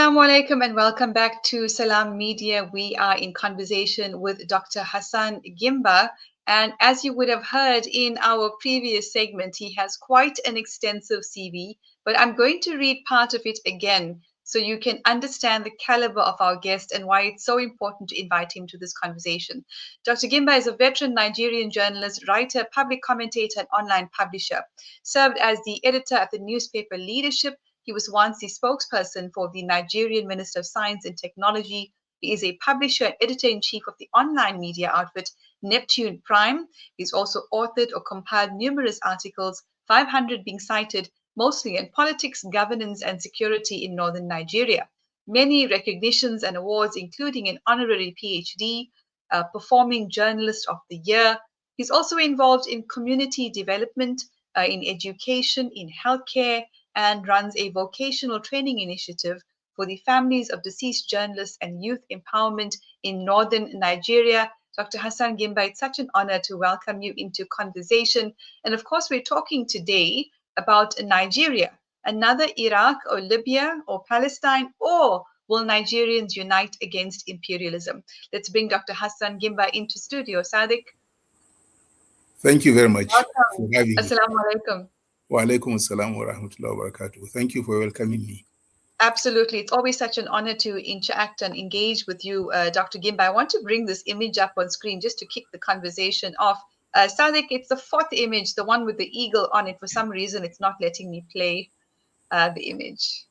Assalamu alaikum and welcome back to Salam Media. We are in conversation with Dr. Hassan Gimba. And as you would have heard in our previous segment, he has quite an extensive CV, but I'm going to read part of it again so you can understand the caliber of our guest and why it's so important to invite him to this conversation. Dr. Gimba is a veteran Nigerian journalist, writer, public commentator, and online publisher. Served as the editor of the newspaper Leadership. He was once the spokesperson for the Nigerian Minister of Science and Technology. He is a publisher and editor-in-chief of the online media outfit Neptune Prime. He's also authored or compiled numerous articles, 500 being cited, mostly in politics, governance, and security in northern Nigeria. Many recognitions and awards, including an honorary PhD, Performing Journalist of the Year. He's also involved in community development, in education, in healthcare, and runs a vocational training initiative for the families of deceased journalists and youth empowerment in northern Nigeria. Dr. Hassan Gimba, it's such an honor to welcome you into conversation. And of course, we're talking today about Nigeria, another Iraq or Libya or Palestine, or will Nigerians unite against imperialism? Let's bring Dr. Hassan Gimba into studio. Sadiq. Thank you very much Welcome. for having me. Assalamu alaikum. Wa alaikum assalam wa rahmatullahi wa barakatuh. Thank you for welcoming me. Absolutely. It's always such an honor to interact and engage with you, Dr. Gimba. I want to bring this image up on screen just to kick the conversation off. Sadiq, it's the fourth image, the one with the eagle on it. For some reason, it's not letting me play the image.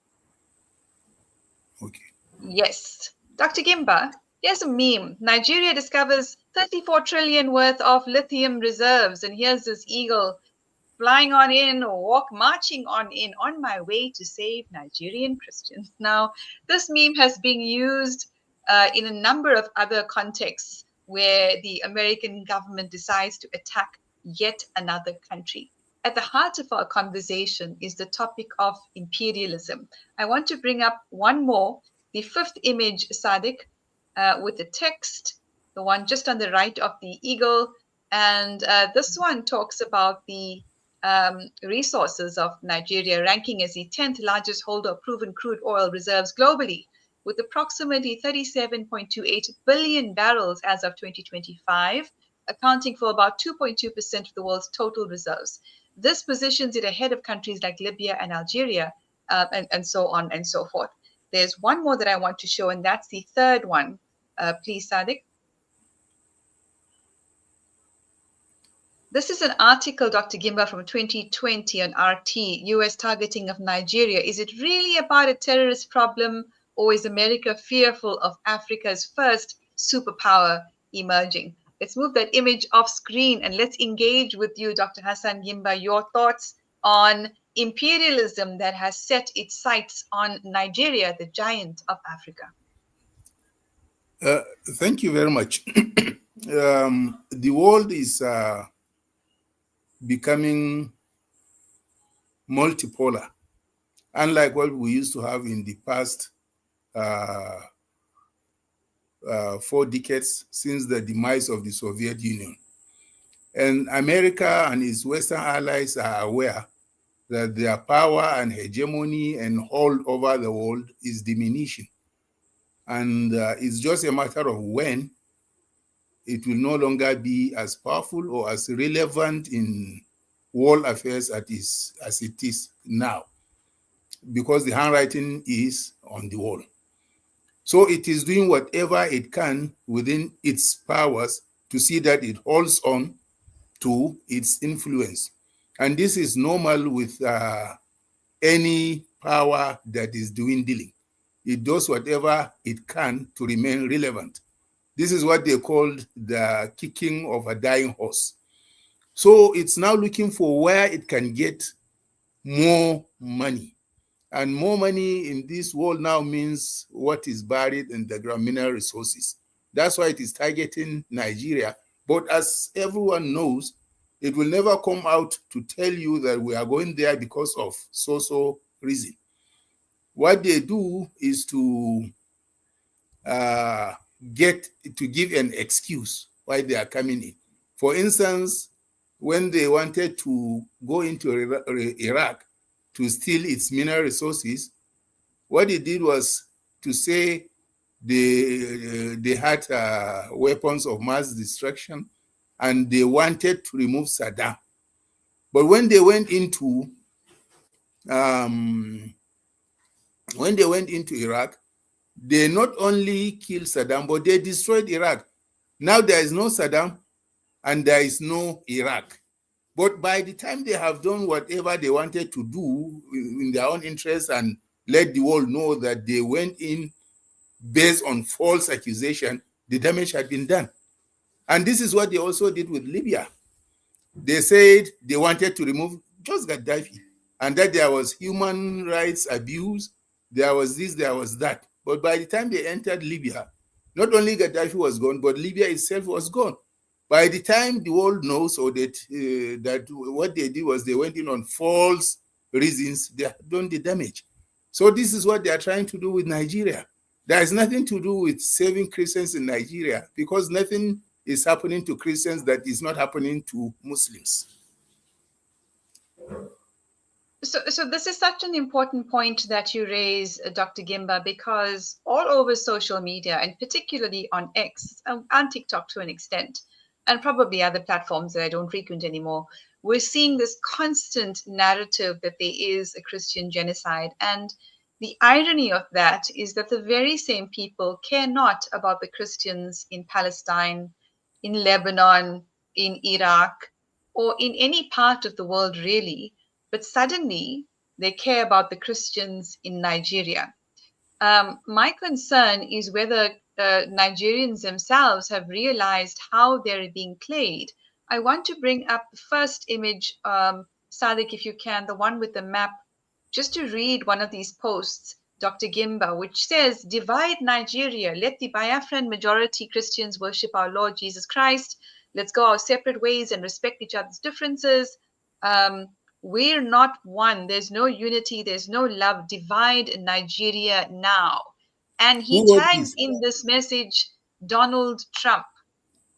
Okay. Yes. Dr. Gimba, here's a meme. Nigeria discovers 34 trillion worth of lithium reserves. And here's this eagle flying on in or marching on in on my way to save Nigerian Christians. Now, this meme has been used in a number of other contexts where the American government decides to attack yet another country. At the heart of our conversation is the topic of imperialism. I want to bring up one more, the fifth image, Sadiq, with the text, the one just on the right of the eagle. And this one talks about the resources of Nigeria, ranking as the 10th largest holder of proven crude oil reserves globally, with approximately 37.28 billion barrels as of 2025, accounting for about 2.2% of the world's total reserves. This positions it ahead of countries like Libya and Algeria, and so on and so forth. There's one more that I want to show, and that's the third one. Please, Sadiq. This is an article, Dr. Gimba, from 2020 on RT, US targeting of Nigeria. Is it really about a terrorist problem, or is America fearful of Africa's first superpower emerging? Let's move that image off screen and let's engage with you, Dr. Hassan Gimba, your thoughts on imperialism that has set its sights on Nigeria, the giant of Africa. Thank you very much. The world is becoming multipolar, unlike what we used to have in the past 4 decades since the demise of the Soviet Union. And America and its Western allies are aware that their power and hegemony and hold over the world is diminishing. And it's just a matter of when it will no longer be as powerful or as relevant in world affairs as it is now, because the handwriting is on the wall. So it is doing whatever it can within its powers to see that it holds on to its influence. And this is normal with any power that is dwindling. It does whatever it can to remain relevant. This is what they called the kicking of a dying horse. So it's now looking for where it can get more money. And more money in this world now means what is buried in the ground, mineral resources. That's why it is targeting Nigeria. But as everyone knows, it will never come out to tell you that we are going there because of so-so reason. What they do is to give an excuse why they are coming in. For instance, when they wanted to go into Iraq to steal its mineral resources, what they did was to say they had weapons of mass destruction, and they wanted to remove Saddam. But when they went into Iraq, they not only killed Saddam, but they destroyed Iraq. Now there is no Saddam and there is no Iraq. But by the time they have done whatever they wanted to do in their own interest and let the world know that they went in based on false accusation, the damage had been done. And this is what they also did with Libya. They said they wanted to remove just Gaddafi, and that there was human rights abuse, there was this, there was that. But by the time they entered Libya, not only Gaddafi was gone, but Libya itself was gone. By the time the world knows or that what they did was they went in on false reasons, they have done the damage. So this is what they are trying to do with Nigeria. There is nothing to do with saving Christians in Nigeria, because nothing is happening to Christians that is not happening to Muslims. So this is such an important point that you raise, Dr. Gimba, because all over social media, and particularly on X and TikTok to an extent, and probably other platforms that I don't frequent anymore, we're seeing this constant narrative that there is a Christian genocide. And the irony of that is that the very same people care not about the Christians in Palestine, in Lebanon, in Iraq, or in any part of the world really, but suddenly they care about the Christians in Nigeria. My concern is whether Nigerians themselves have realized how they're being played. I want to bring up the first image, Sadiq, if you can, the one with the map, just to read one of these posts, Dr. Gimba, which says, "Divide Nigeria, let the Biafran majority Christians worship our Lord Jesus Christ. Let's go our separate ways and respect each other's differences. We're not one. There's no unity. There's no love. Divide Nigeria now." And he tags in this message Donald Trump,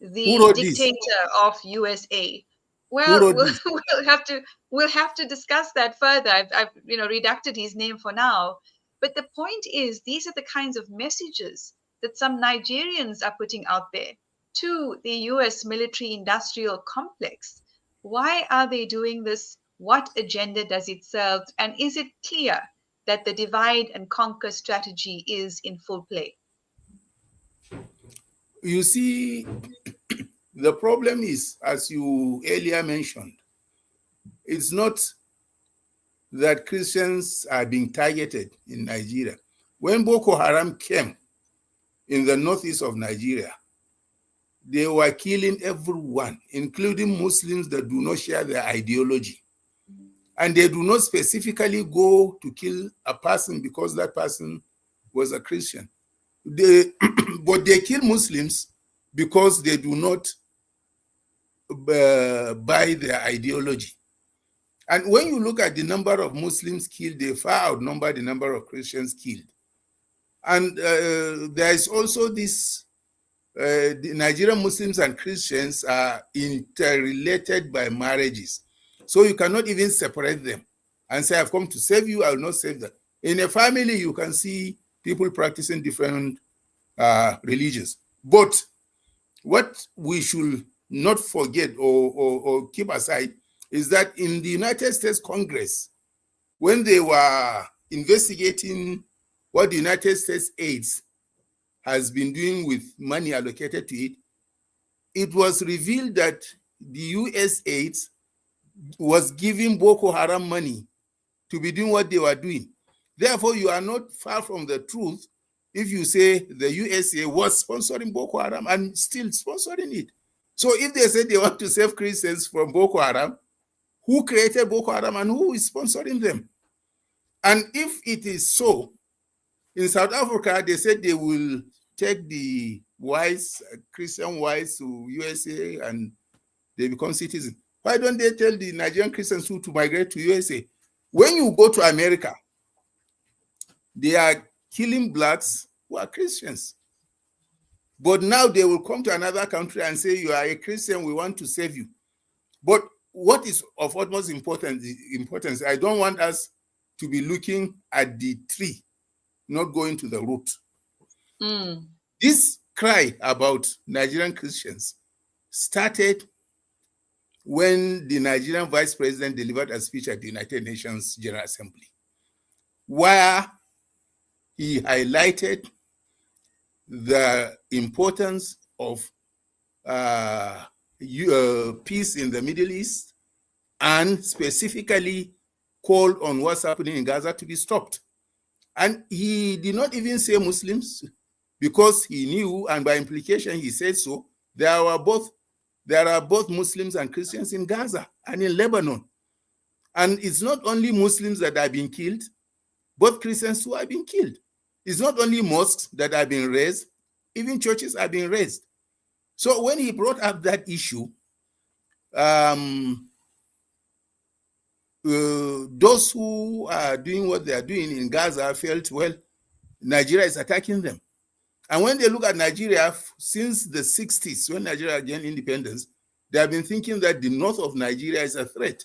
the dictator of USA. Well, we'll have to discuss that further. I've redacted his name for now. But the point is, these are the kinds of messages that some Nigerians are putting out there to the US military industrial complex. Why are they doing this? What agenda does it serve? And is it clear that the divide and conquer strategy is in full play? You see, the problem is, as you earlier mentioned, it's not that Christians are being targeted in Nigeria. When Boko Haram came in the northeast of Nigeria, they were killing everyone, including Muslims that do not share their ideology. And they do not specifically go to kill a person because that person was a Christian. But they kill Muslims because they do not buy their ideology. And when you look at the number of Muslims killed, they far outnumber the number of Christians killed. And there is also this, the Nigerian Muslims and Christians are interrelated by marriages. So you cannot even separate them and say, I've come to save you, I will not save them. In a family, you can see people practicing different religions. But what we should not forget or keep aside is that in the United States Congress, when they were investigating what the United States AIDS has been doing with money allocated to it, it was revealed that the US AIDS was giving Boko Haram money to be doing what they were doing. Therefore, you are not far from the truth if you say the USA was sponsoring Boko Haram and still sponsoring it. So if they say they want to save Christians from Boko Haram, who created Boko Haram and who is sponsoring them? And if it is so, in South Africa, they said they will take the wives, Christian wives, to USA and they become citizens. Why don't they tell the Nigerian Christians to migrate to USA? When you go to America, they are killing blacks who are Christians. But now they will come to another country and say, you are a Christian, we want to save you. But what is of utmost importance, I don't want us to be looking at the tree, not going to the root. This cry about Nigerian Christians started when the Nigerian vice president delivered a speech at the United Nations General Assembly, where he highlighted the importance of peace in the Middle East, and specifically called on what's happening in Gaza to be stopped. And he did not even say Muslims, because he knew, and by implication he said so, there are both Muslims and Christians in Gaza and in Lebanon. And it's not only Muslims that are being killed, but Christians who are being killed. It's not only mosques that are being razed, even churches are being razed. So when he brought up that issue, those who are doing what they are doing in Gaza felt, well, Nigeria is attacking them. And when they look at Nigeria, since the 60s, when Nigeria gained independence, they have been thinking that the north of Nigeria is a threat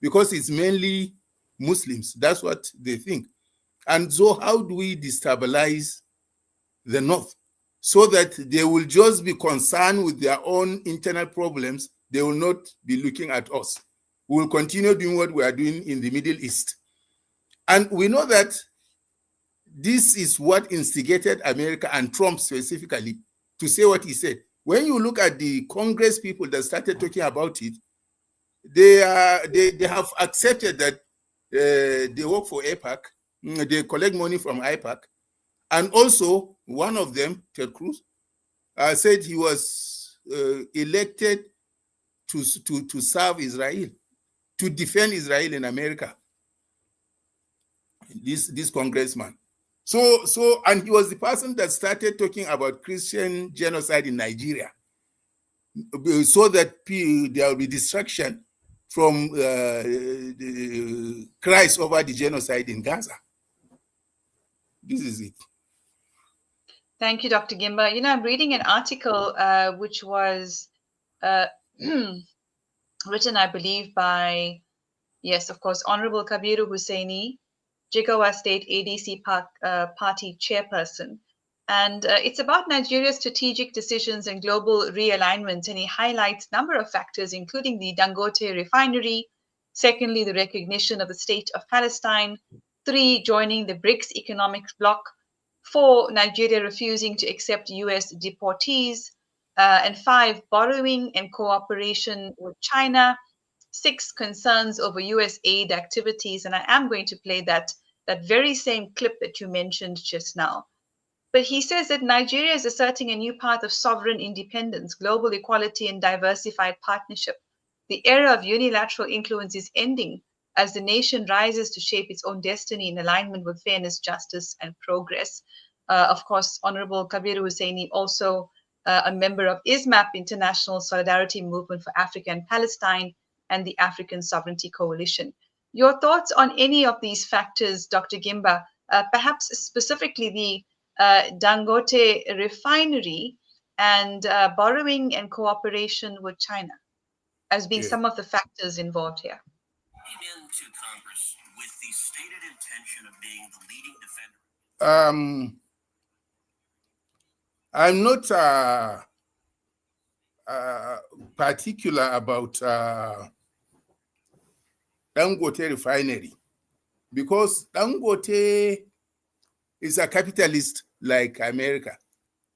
because it's mainly Muslims. That's what they think. And so how do we destabilize the north so that they will just be concerned with their own internal problems? They will not be looking at us. We will continue doing what we are doing in the Middle East. And we know that this is what instigated America and Trump specifically to say what he said. When you look at the Congress people that started talking about it, they have accepted that they work for AIPAC, they collect money from AIPAC, and also one of them, Ted Cruz, said he was elected to serve Israel, to defend Israel in America. This congressman. So, and he was the person that started talking about Christian genocide in Nigeria, so that there will be distraction from the cries over the genocide in Gaza. This is it. Thank you, Dr. Gimba. You know, I'm reading an article which was written, I believe, by, yes, of course, Honorable Kabiru Hussaini, Jigawa State ADC party chairperson. And it's about Nigeria's strategic decisions and global realignment. And he highlights a number of factors, including the Dangote refinery, secondly, the recognition of the state of Palestine, 3, joining the BRICS economic bloc, 4, Nigeria refusing to accept US deportees, and 5, borrowing and cooperation with China, 6, concerns over US aid activities. And I am going to play that very same clip that you mentioned just now. But he says that Nigeria is asserting a new path of sovereign independence, global equality, and diversified partnership. The era of unilateral influence is ending as the nation rises to shape its own destiny in alignment with fairness, justice, and progress. Of course, Honorable Kabiru Hussaini, also a member of ISMAP, International Solidarity Movement for Africa and Palestine, and the African Sovereignty Coalition. Your thoughts on any of these factors, Dr. Gimba, perhaps specifically the Dangote refinery and borrowing and cooperation with China as being some of the factors involved here? Into Congress with the stated intention of being the leading defender. I'm not particular about Dangote refinery, because Dangote is a capitalist like America,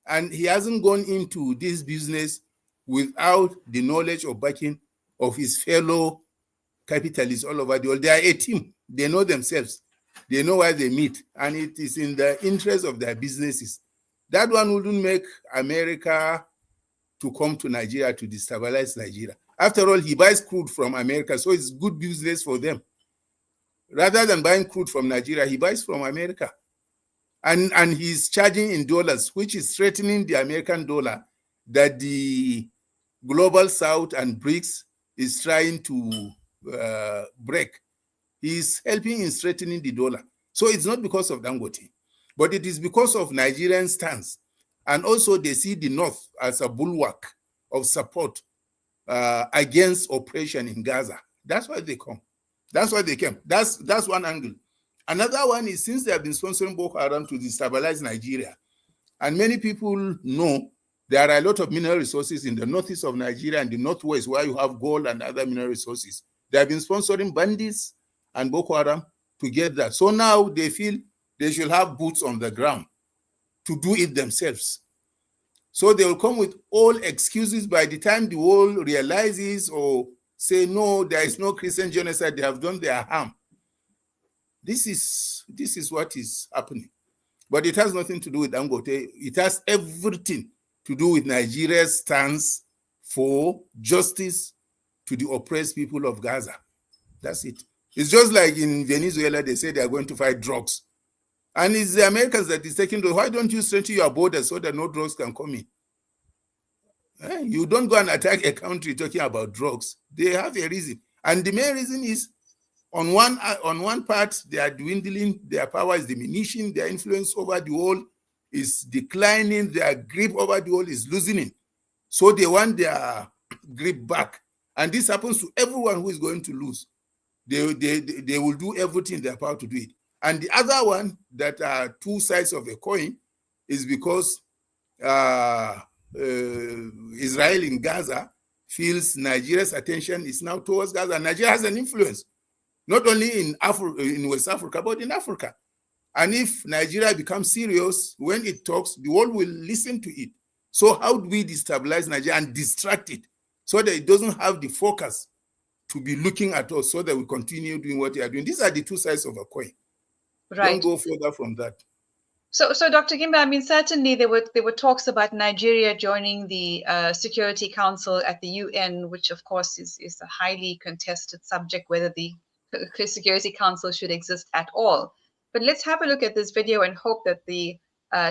and he hasn't gone into this business without the knowledge or backing of his fellow capitalists all over the world. They are a team. They know themselves. They know why they meet, and it is in the interest of their businesses. That one wouldn't make America to come to Nigeria to destabilize Nigeria. After all, he buys crude from America, so it's good business for them. Rather than buying crude from Nigeria, he buys from America. And he's charging in dollars, which is threatening the American dollar that the global South and BRICS is trying to break. He's helping in strengthening the dollar. So it's not because of Dangote, but it is because of Nigerian stance. And also they see the North as a bulwark of support against oppression in Gaza. That's why they come. That's why they came. That's one angle. Another one is, since they have been sponsoring Boko Haram to destabilize Nigeria, And many people know there are a lot of mineral resources in the northeast of Nigeria and the northwest where you have gold and other mineral resources. They have been sponsoring bandits and Boko Haram to get that. So now they feel they should have boots on the ground to do it themselves. So they will come with all excuses. By the time the world realizes or say, no, there is no Christian genocide, they have done their harm. This is what is happening. But it has nothing to do with Dangote. It has everything to do with Nigeria's stance for justice to the oppressed people of Gaza. That's it. It's just like in Venezuela, they say they are going to fight drugs. And it's the Americans that is taking those. Why don't you strengthen your borders so that no drugs can come in? You don't go and attack a country talking about drugs. They have a reason. And the main reason is on one part, they are dwindling, their power is diminishing, their influence over the world is declining, their grip over the world is loosening. So they want their grip back. And this happens to everyone who is going to lose. They will do everything in their power to do it. And the other one that are two sides of a coin is because Israel in Gaza feels Nigeria's attention is now towards Gaza. Nigeria has an influence, not only in West Africa, but in Africa. And if Nigeria becomes serious, when it talks, the world will listen to it. So how do we destabilize Nigeria and distract it so that it doesn't have the focus to be looking at us so that we continue doing what we are doing? These are the two sides of a coin. Right. Don't go further from that. So Dr. Gimba, I mean, certainly there were talks about Nigeria joining the Security Council at the UN, which of course is a highly contested subject, whether the Security Council should exist at all. But let's have a look at this video and hope that the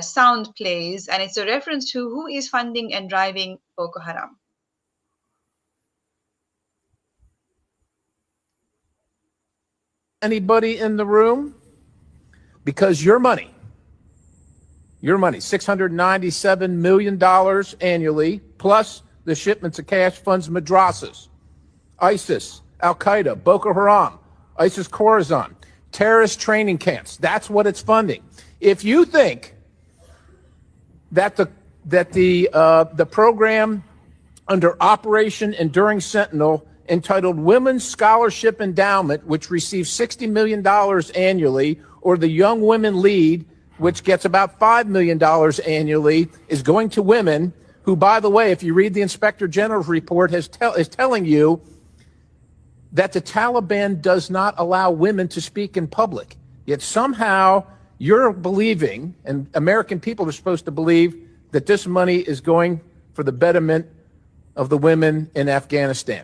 sound plays. And it's a reference to who is funding and driving Boko Haram. Anybody in the room? Because your money, $697 million annually, plus the shipments of cash funds madrasas, ISIS, Al-Qaeda, Boko Haram, ISIS Khorasan, terrorist training camps. That's what it's funding. If you think that the program under Operation Enduring Sentinel entitled Women's Scholarship Endowment, which receives $60 million annually, or the Young Women Lead, which gets about $5 million annually, is going to women who, by the way, if you read the Inspector General's report, is telling you that the Taliban does not allow women to speak in public. Yet somehow you're believing, and American people are supposed to believe, that this money is going for the betterment of the women in Afghanistan.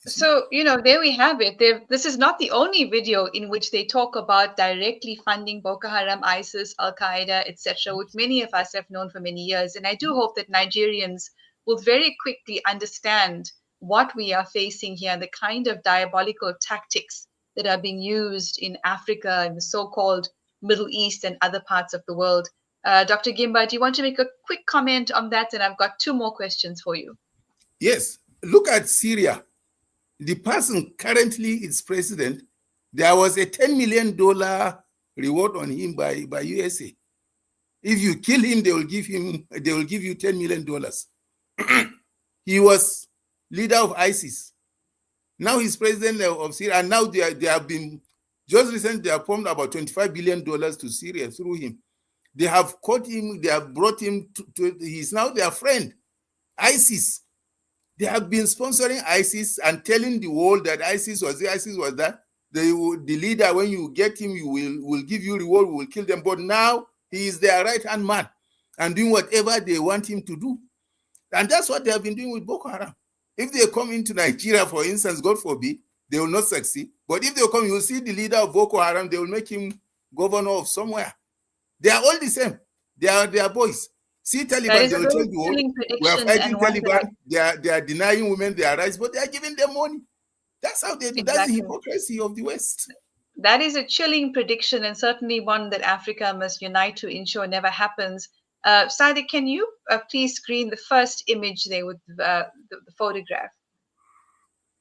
So, there we have it. This is not the only video in which they talk about directly funding Boko Haram, ISIS, Al-Qaeda, etc., which many of us have known for many years. And I do hope that Nigerians will very quickly understand what we are facing here, the kind of diabolical tactics that are being used in Africa, in the so-called Middle East and other parts of the world. Dr. Gimba, do you want to make a quick comment on that? And I've got two more questions for you. Yes. Look at Syria. The person currently is president. There was a $10 million reward on him by USA. If you kill him, they will give you $10 million. He was leader of ISIS. Now he's president of Syria, and now they have been, just recently they have pumped about $25 billion to Syria through him. They have caught him, they have brought him to he's now their friend, ISIS. They have been sponsoring ISIS and telling the world that ISIS was that. The leader, when you get him, will give you reward, will kill them. But now he is their right-hand man and doing whatever they want him to do. And that's what they have been doing with Boko Haram. If they come into Nigeria, for instance, God forbid, they will not succeed. But if they come, you will see the leader of Boko Haram, they will make him governor of somewhere. They are all the same. They are boys. See Taliban, they will tell the world, we are fighting Taliban, they are denying women their rights, but they are giving them money. That's how they do. Exactly. That's the hypocrisy of the West. That is a chilling prediction, and certainly one that Africa must unite to ensure never happens. Sadiq, can you please screen the first image there with the photograph?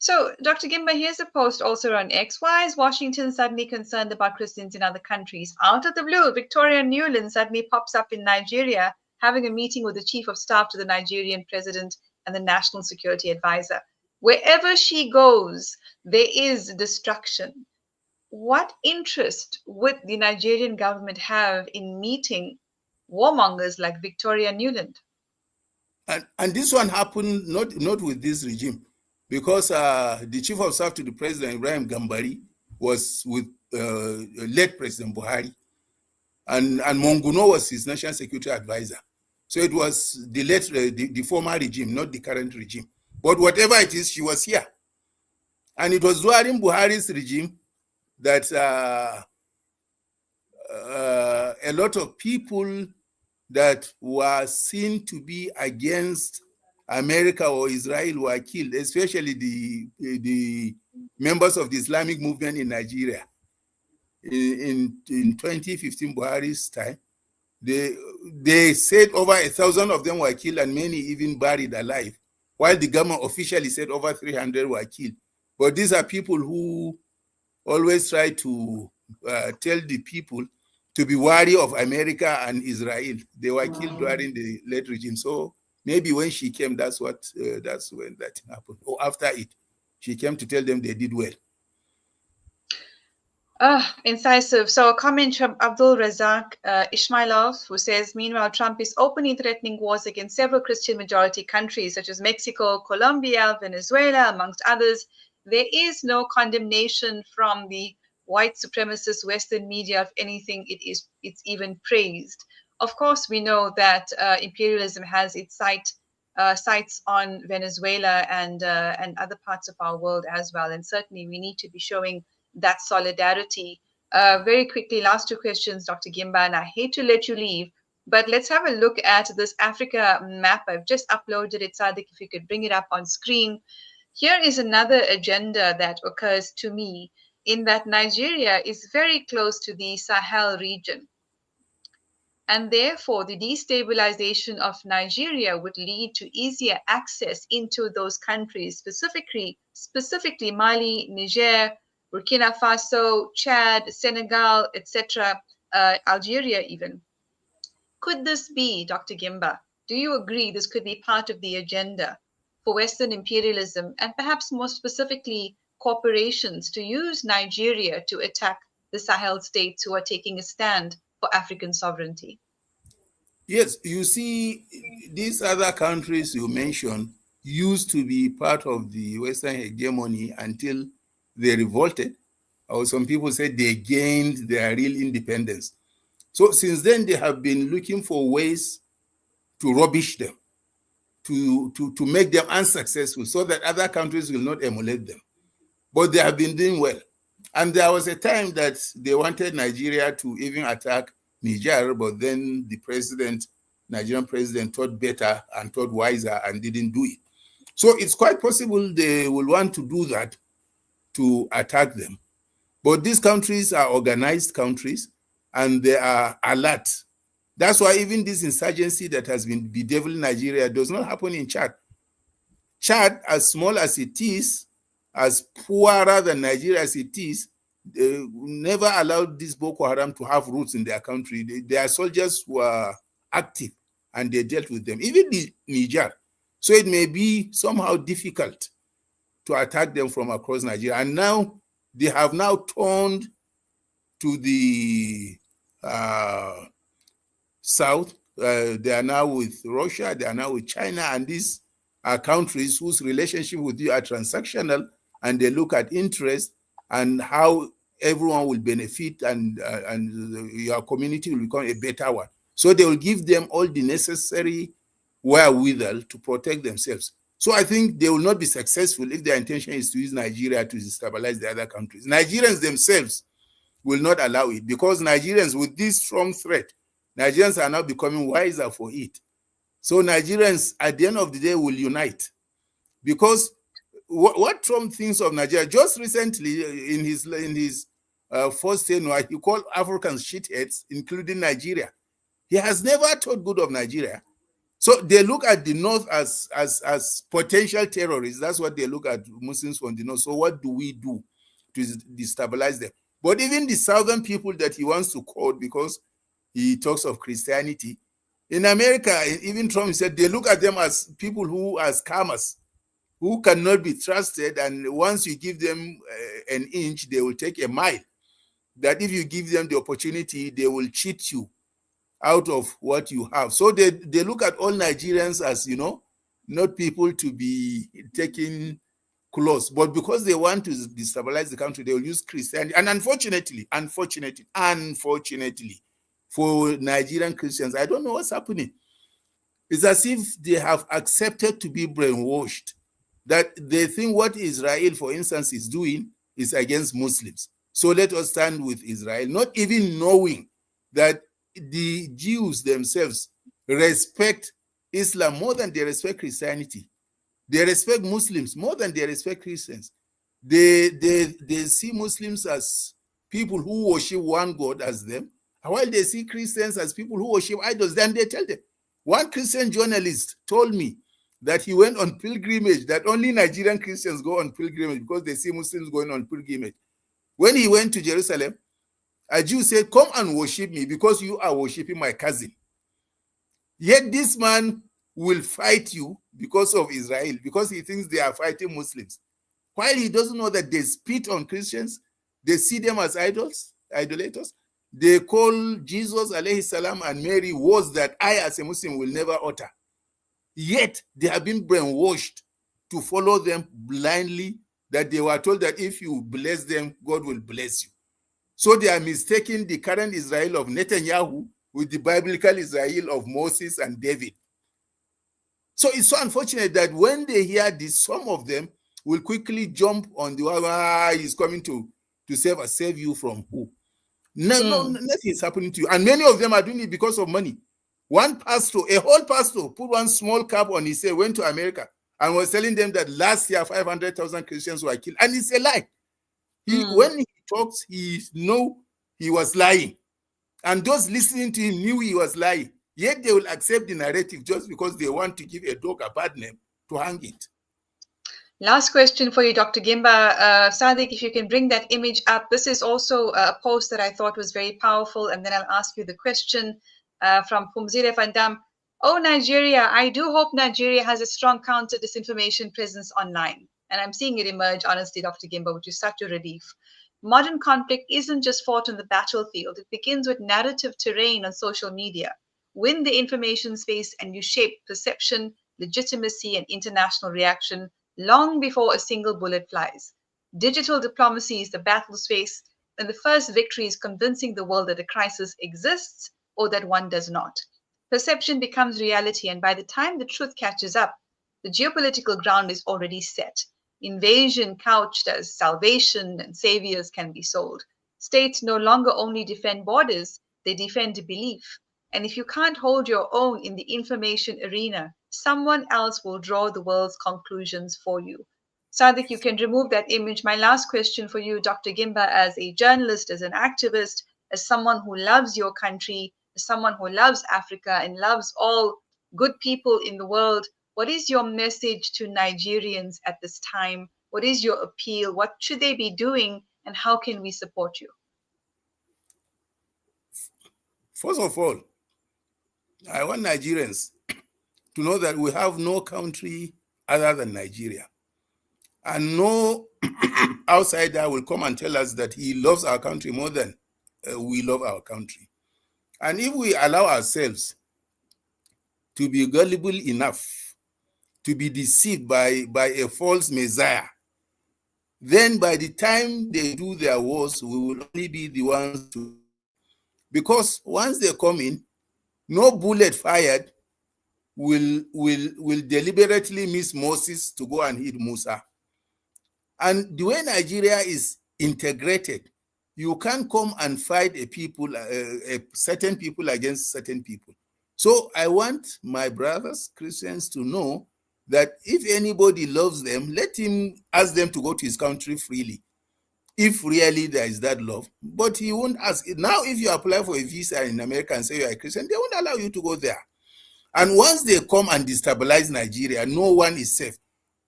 So, Dr. Gimba, here's a post also on X. Why is Washington suddenly concerned about Christians in other countries? Out of the blue, Victoria Nuland suddenly pops up in Nigeria having a meeting with the chief of staff to the Nigerian president and the national security advisor. Wherever she goes, there is destruction. What interest would the Nigerian government have in meeting warmongers like Victoria Nuland? And this one happened not with this regime, because the chief of staff to the president, Ibrahim Gambari, was with late President Buhari, and Monguno was his national security advisor. So it was the late, the former regime, not the current regime. But whatever it is, she was here. And it was during Buhari's regime that a lot of people that were seen to be against America or Israel were killed, especially the members of the Islamic movement in Nigeria. In 2015, Buhari's time, they said over 1,000 of them were killed and many even buried alive, while the government officially said over 300 were killed. But these are people who always try to tell the people to be wary of America and Israel. They were killed during the late regime. So maybe when she came, that's when that happened. Or after it, she came to tell them they did well. Incisive. So a comment from Abdul Razak Ismailov, who says, meanwhile, Trump is openly threatening wars against several Christian majority countries such as Mexico, Colombia, Venezuela, amongst others. There is no condemnation from the white supremacist Western media. If anything, it's even praised. Of course, we know that imperialism has its sights on Venezuela and other parts of our world as well. And certainly we need to be showing that solidarity. Very quickly, last two questions, Dr. Gimba, and I hate to let you leave, but let's have a look at this Africa map. I've just uploaded it, Sadiq, if you could bring it up on screen. Here is another agenda that occurs to me, in that Nigeria is very close to the Sahel region. And therefore, the destabilization of Nigeria would lead to easier access into those countries, specifically Mali, Niger, Burkina Faso, Chad, Senegal, etc., Algeria even. Could this be, Dr. Gimba, do you agree this could be part of the agenda for Western imperialism and perhaps more specifically corporations to use Nigeria to attack the Sahel states who are taking a stand for African sovereignty? Yes, you see, these other countries you mentioned used to be part of the Western hegemony until they revolted, or some people say they gained their real independence. So since then, they have been looking for ways to rubbish them, to make them unsuccessful so that other countries will not emulate them. But they have been doing well. And there was a time that they wanted Nigeria to even attack Niger, but then the Nigerian president thought better and thought wiser and didn't do it. So it's quite possible they will want to do that to attack them. But these countries are organized countries and they are alert. That's why even this insurgency that has been bedeviling Nigeria does not happen in Chad. Chad, as small as it is, as poorer than Nigeria as it is, never allowed this Boko Haram to have roots in their country. Their soldiers were active and they dealt with them, even the Niger. So it may be somehow difficult to attack them from across Nigeria. And now they have now turned to the south. They are now with Russia, they are now with China, and these are countries whose relationship with you are transactional, and they look at interest and how everyone will benefit and your community will become a better one. So they will give them all the necessary wherewithal to protect themselves. So I think they will not be successful if their intention is to use Nigeria to destabilize the other countries. Nigerians themselves will not allow it, because Nigerians, with this strong threat, Nigerians are now becoming wiser for it. So Nigerians, at the end of the day, will unite. Because what Trump thinks of Nigeria, just recently in his first tenure, he called Africans shitheads, including Nigeria. He has never thought good of Nigeria. So they look at the North as potential terrorists. That's what they look at Muslims from the North. So what do we do to destabilize them? But even the Southern people that he wants to quote, because he talks of Christianity, in America, even Trump said they look at them as people who are scammers, who cannot be trusted. And once you give them an inch, they will take a mile. That if you give them the opportunity, they will cheat you out of what you have. So they look at all Nigerians as, not people to be taken close. But because they want to destabilize the country, they will use Christianity. And unfortunately, for Nigerian Christians, I don't know what's happening. It's as if they have accepted to be brainwashed, that they think what Israel, for instance, is doing is against Muslims. So let us stand with Israel, not even knowing that the Jews themselves respect Islam more than they respect Christianity. They respect Muslims more than they respect Christians. They see Muslims as people who worship one God as them, while they see Christians as people who worship idols. Then they tell them. One Christian journalist told me that he went on pilgrimage, that only Nigerian Christians go on pilgrimage because they see Muslims going on pilgrimage. When he went to Jerusalem, a Jew said, "Come and worship me because you are worshiping my cousin." Yet this man will fight you because of Israel, because he thinks they are fighting Muslims, while he doesn't know that they spit on Christians. They see them as idolaters. They call Jesus alayhi salam and Mary words that I as a Muslim will never utter. Yet they have been brainwashed to follow them blindly, that they were told that if you bless them, God will bless you. So they are mistaking the current Israel of Netanyahu with the biblical Israel of Moses and David. So it's so unfortunate that when they hear this, some of them will quickly jump on the he's coming to save you from who? No, nothing is happening to you. And many of them are doing it because of money. One pastor, a whole pastor, put one small cap on his head, went to America and was telling them that last year 500,000 Christians were killed. And it's a lie. When he talks, he knew he was lying. And those listening to him knew he was lying. Yet they will accept the narrative just because they want to give a dog a bad name to hang it. Last question for you, Dr. Gimba. Sadiq, if you can bring that image up. This is also a post that I thought was very powerful. And then I'll ask you the question from Pumzile Fandam. Oh, Nigeria, I do hope Nigeria has a strong counter-disinformation presence online. And I'm seeing it emerge, honestly, Dr. Gimba, which is such a relief. Modern conflict isn't just fought on the battlefield. It begins with narrative terrain on social media. Win the information space and you shape perception, legitimacy, and international reaction long before a single bullet flies. Digital diplomacy is the battle space, and the first victory is convincing the world that a crisis exists or that one does not. Perception becomes reality, and by the time the truth catches up, the geopolitical ground is already set. Invasion couched as salvation and saviors can be sold. States no longer only defend borders, they defend belief. And if you can't hold your own in the information arena, someone else will draw the world's conclusions for you. Sadiq, you can remove that image. My last question for you, Dr. Gimba, as a journalist, as an activist, as someone who loves your country, as someone who loves Africa and loves all good people in the world, what is your message to Nigerians at this time? What is your appeal? What should they be doing? And how can we support you? First of all, I want Nigerians to know that we have no country other than Nigeria. And no outsider will come and tell us that he loves our country more than we love our country. And if we allow ourselves to be gullible enough to be deceived by a false messiah, then by the time they do their wars, we will only be the ones to. Because once they come in, no bullet fired will deliberately miss Moses to go and hit Musa. And the way Nigeria is integrated, you can't come and fight certain people against certain people. So I want my brothers, Christians, to know that if anybody loves them, let him ask them to go to his country freely, if really there is that love. But he won't ask. Now, if you apply for a visa in America and say you're a Christian, they won't allow you to go there. And once they come and destabilize Nigeria, no one is safe.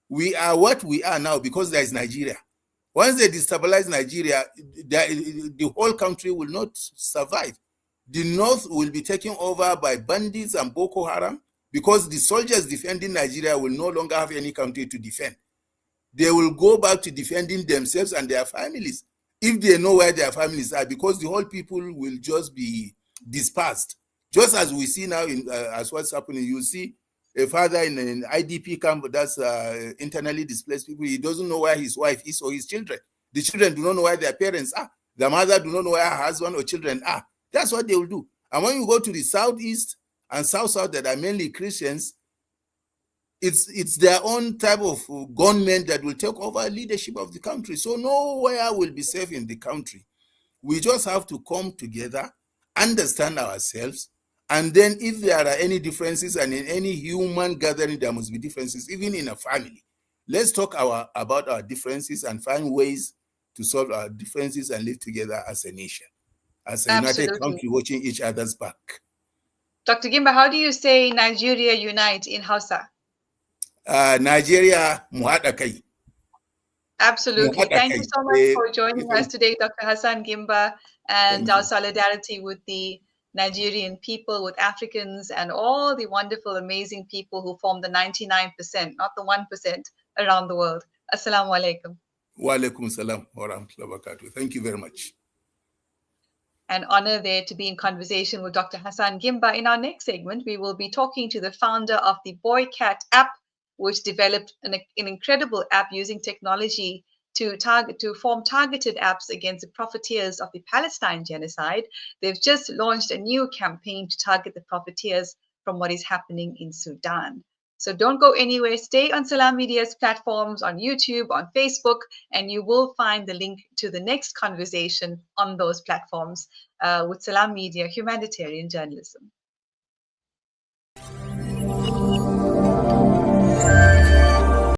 We are what we are now because there is Nigeria. Once they destabilize Nigeria, the whole country will not survive. The north will be taken over by bandits and Boko Haram because the soldiers defending Nigeria will no longer have any country to defend. They will go back to defending themselves and their families if they know where their families are, because the whole people will just be dispersed. Just as we see now as what's happening, you see a father in an IDP camp that's internally displaced people. He doesn't know where his wife is or his children. The children do not know where their parents are. The mother do not know where her husband or children are. That's what they will do. And when you go to the southeast and south that are mainly Christians, it's their own type of gunmen that will take over leadership of the country. So nowhere will be safe in the country. We just have to come together, understand ourselves, and then if there are any differences, and in any human gathering there must be differences, even in a family, let's talk about our differences and find ways to solve our differences and live together as a nation, as a united country, watching each other's back. Dr. Gimba, how do you say Nigeria unite in Hausa? Nigeria muhadakai. Absolutely. Thank you so much for joining us today, Dr. Hassan Gimba, and our solidarity with the Nigerian people, with Africans, and all the wonderful, amazing people who form the 99%, not the 1%, around the world. Assalamu alaikum. Wa alaikum salam wa rahmatullahi wa barakatuh. Thank you very much. An honor there to be in conversation with Dr. Hassan Gimba. In our next segment, we will be talking to the founder of the Boycat app, which developed an incredible app using technology to form targeted apps against the profiteers of the Palestine genocide. They've just launched a new campaign to target the profiteers from what is happening in Sudan. So don't go anywhere. Stay on Salam Media's platforms, on YouTube, on Facebook, and you will find the link to the next conversation on those platforms with Salam Media, humanitarian journalism.